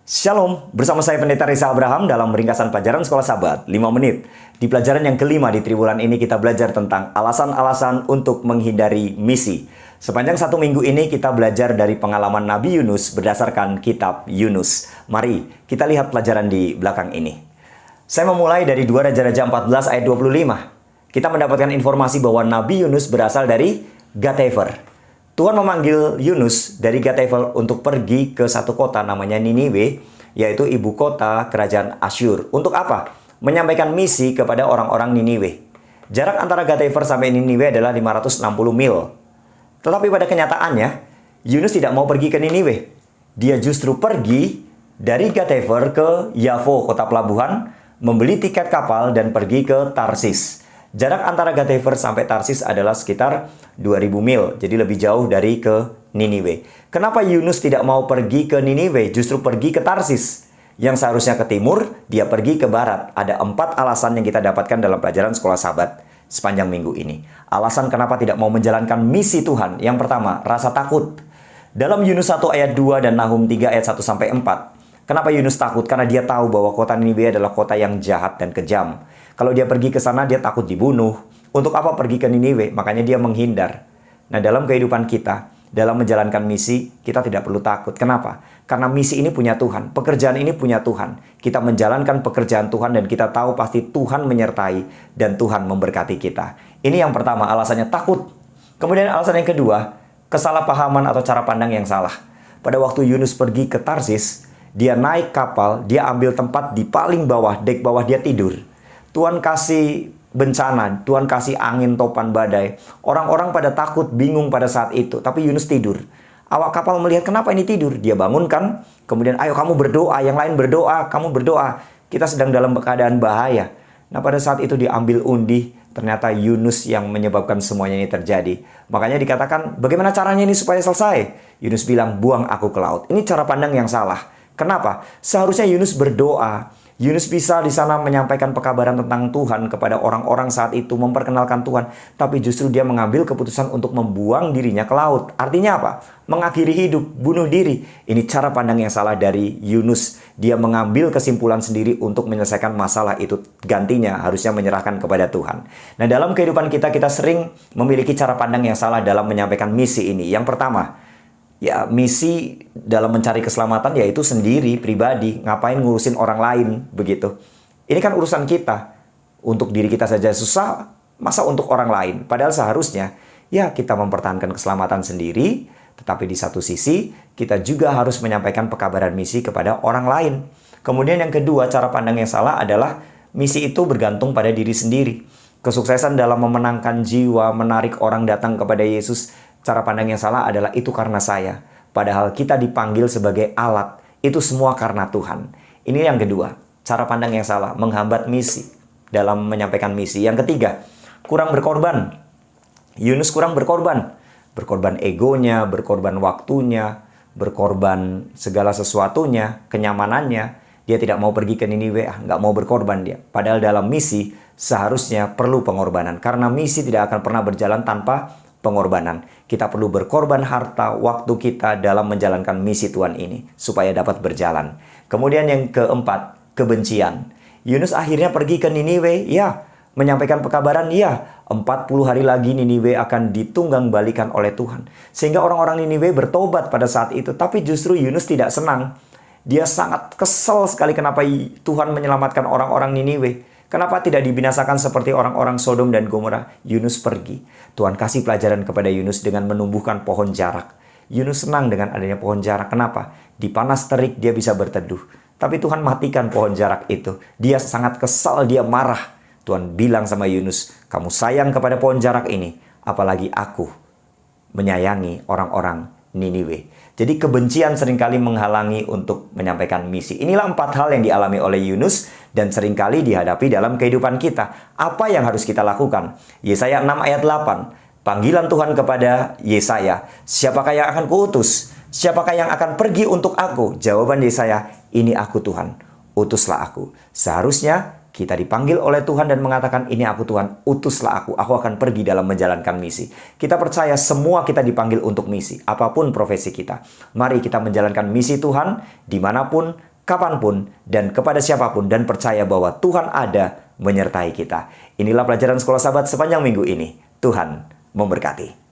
Shalom, bersama saya Pendeta Reza Abraham dalam ringkasan pelajaran Sekolah Sabat 5 menit. Di pelajaran yang kelima di triwulan ini kita belajar tentang alasan-alasan untuk menghindari misi. Sepanjang satu minggu ini kita belajar dari pengalaman Nabi Yunus berdasarkan kitab Yunus. Mari kita lihat pelajaran di belakang ini. Saya memulai dari 2 Raja-Raja 14 ayat 25. Kita mendapatkan informasi bahwa Nabi Yunus berasal dari Gat-Hefer. Tuhan memanggil Yunus dari Gat-Hefer untuk pergi ke satu kota namanya Niniwe, yaitu ibu kota kerajaan Asyur. Untuk apa? Menyampaikan misi kepada orang-orang Niniwe. Jarak antara Gat-Hefer sampai Niniwe adalah 560 mil. Tetapi pada kenyataannya, Yunus tidak mau pergi ke Niniwe. Dia justru pergi dari Gat-Hefer ke Yafo, kota pelabuhan, membeli tiket kapal dan pergi ke Tarsis. Jarak antara Gat-Hefer sampai Tarsis adalah sekitar 2000 mil, jadi lebih jauh dari ke Niniwe. Kenapa Yunus tidak mau pergi ke Niniwe, justru pergi ke Tarsis? Yang seharusnya ke timur, dia pergi ke barat. Ada 4 alasan yang kita dapatkan dalam pelajaran Sekolah Sabat sepanjang minggu ini. Alasan kenapa tidak mau menjalankan misi Tuhan. Yang pertama, rasa takut. Dalam Yunus 1 ayat 2 dan Nahum 3 ayat 1-4. Kenapa Yunus takut? Karena dia tahu bahwa kota Niniwe adalah kota yang jahat dan kejam. Kalau dia pergi ke sana, dia takut dibunuh. Untuk apa pergi ke Niniwe? Makanya dia menghindar. Nah, dalam kehidupan kita, dalam menjalankan misi, kita tidak perlu takut. Kenapa? Karena misi ini punya Tuhan. Pekerjaan ini punya Tuhan. Kita menjalankan pekerjaan Tuhan dan kita tahu pasti Tuhan menyertai dan Tuhan memberkati kita. Ini yang pertama, alasannya takut. Kemudian alasan yang kedua, kesalahpahaman atau cara pandang yang salah. Pada waktu Yunus pergi ke Tarsis, dia naik kapal, dia ambil tempat di paling bawah, dek bawah, dia tidur. Tuhan kasih bencana, Tuhan kasih angin topan badai. Orang-orang pada takut, bingung pada saat itu. Tapi Yunus tidur. Awak kapal melihat, kenapa ini tidur? Dia bangunkan, kemudian ayo kamu berdoa, yang lain berdoa, kamu berdoa. Kita sedang dalam keadaan bahaya. Nah, pada saat itu diambil undi, ternyata Yunus yang menyebabkan semuanya ini terjadi. Makanya dikatakan, bagaimana caranya ini supaya selesai? Yunus bilang, buang aku ke laut. Ini cara pandang yang salah. Kenapa? Seharusnya Yunus berdoa. Yunus bisa di sana menyampaikan pekabaran tentang Tuhan kepada orang-orang saat itu, memperkenalkan Tuhan. Tapi justru dia mengambil keputusan untuk membuang dirinya ke laut. Artinya apa? Mengakhiri hidup, bunuh diri. Ini cara pandang yang salah dari Yunus. Dia mengambil kesimpulan sendiri untuk menyelesaikan masalah itu. Gantinya harusnya menyerahkan kepada Tuhan. Nah, dalam kehidupan kita, kita sering memiliki cara pandang yang salah dalam menyampaikan misi ini. Yang pertama, ya, misi dalam mencari keselamatan yaitu sendiri, pribadi. Ngapain ngurusin orang lain, begitu. Ini kan urusan kita. Untuk diri kita saja susah, masa untuk orang lain? Padahal seharusnya, ya kita mempertahankan keselamatan sendiri, tetapi di satu sisi, kita juga harus menyampaikan pekabaran misi kepada orang lain. Kemudian yang kedua, cara pandang yang salah adalah misi itu bergantung pada diri sendiri. Kesuksesan dalam memenangkan jiwa, menarik orang datang kepada Yesus, cara pandang yang salah adalah itu karena saya. Padahal kita dipanggil sebagai alat. Itu semua karena Tuhan. Ini yang kedua. Cara pandang yang salah. Menghambat misi dalam menyampaikan misi. Yang ketiga, kurang berkorban. Yunus kurang berkorban. Berkorban egonya, berkorban waktunya, berkorban segala sesuatunya, kenyamanannya. Dia tidak mau pergi ke Niniwe, nggak mau berkorban dia. Padahal dalam misi seharusnya perlu pengorbanan. Karena misi tidak akan pernah berjalan tanpa pengorbanan. Kita perlu berkorban harta, waktu kita dalam menjalankan misi Tuhan ini supaya dapat berjalan. Kemudian yang keempat, kebencian. Yunus akhirnya pergi ke Niniwe, ya, menyampaikan pekabaran, ya, 40 hari lagi Niniwe akan ditunggang balikan oleh Tuhan. Sehingga orang-orang Niniwe bertobat pada saat itu, tapi justru Yunus tidak senang. Dia sangat kesal sekali kenapa Tuhan menyelamatkan orang-orang Niniwe. Kenapa tidak dibinasakan seperti orang-orang Sodom dan Gomora? Yunus pergi. Tuhan kasih pelajaran kepada Yunus dengan menumbuhkan pohon jarak. Yunus senang dengan adanya pohon jarak. Kenapa? Di panas terik dia bisa berteduh. Tapi Tuhan matikan pohon jarak itu. Dia sangat kesal, dia marah. Tuhan bilang sama Yunus, kamu sayang kepada pohon jarak ini, apalagi aku menyayangi orang-orang Niniwe. Jadi kebencian seringkali menghalangi untuk menyampaikan misi. Inilah 4 hal yang dialami oleh Yunus dan seringkali dihadapi dalam kehidupan kita. Apa yang harus kita lakukan? Yesaya 6 ayat 8. Panggilan Tuhan kepada Yesaya. Siapakah yang akan kuutus? Siapakah yang akan pergi untuk aku? Jawaban Yesaya, ini aku Tuhan. Utuslah aku. Seharusnya kita dipanggil oleh Tuhan dan mengatakan, ini aku Tuhan, utuslah aku akan pergi dalam menjalankan misi. Kita percaya semua kita dipanggil untuk misi, apapun profesi kita. Mari kita menjalankan misi Tuhan, dimanapun, kapanpun, dan kepada siapapun, dan percaya bahwa Tuhan ada menyertai kita. Inilah pelajaran Sekolah Sahabat sepanjang minggu ini. Tuhan memberkati.